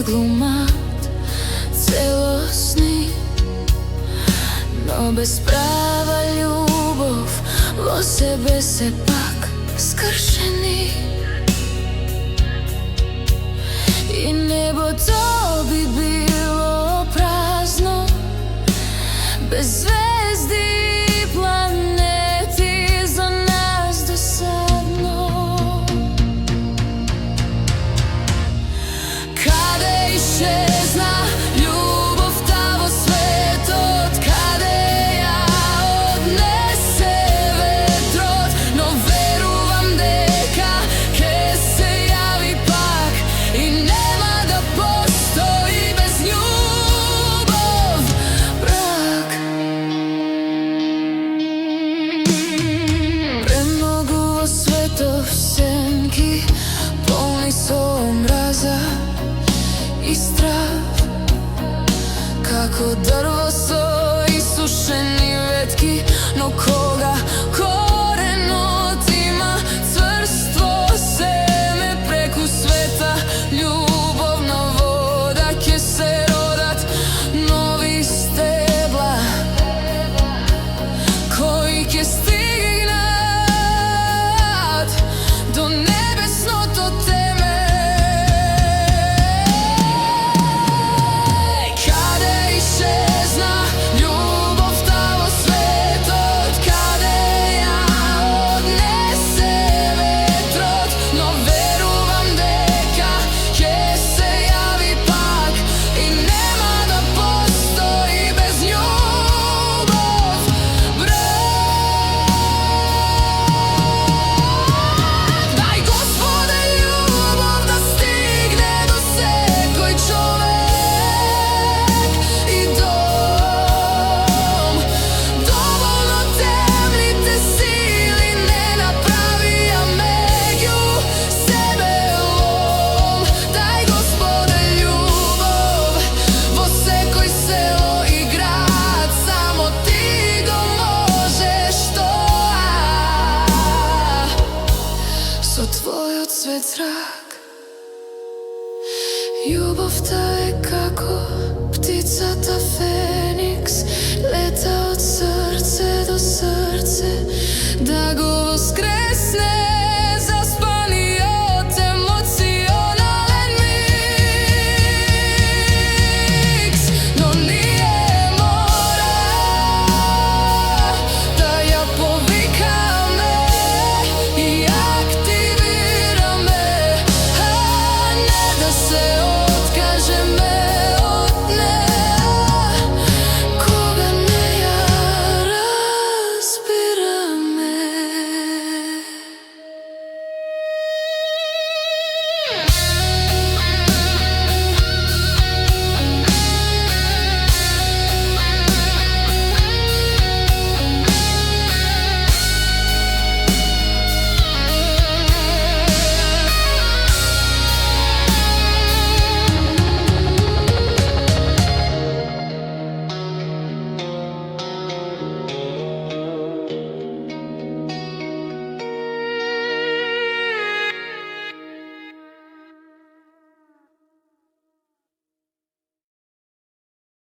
изглумат целосни, но без права љубов во себе се пак скршени. И небото би било празно без звезди и планети, за нас досадно. Каде исчезна љубовта во светот, каде ја однесе ветрот, но верувам дека ќе се јави пак и нема да постои без љубов брак. Премногу во светов сенки, полни со омраза и страв, како дрво со исушени ветки, но кога коренот има цврство семе, преку света љубовна вода ќе се родат нови стебла кои ќе стигнат до небесното теме. Каде исчезна љубовта во светот, каде ја однесе ветрот, но верувам дека ќе се јави пак и нема да постои без љубов брак. Дај Господе љубов да стигне до секој човек и дом. Доволно темните сили не направија меѓу себе лом. Дај Господе љубов во секој село и град, само ти го можеш тоа. Со твојот свет зрак љубовта е како птицата фе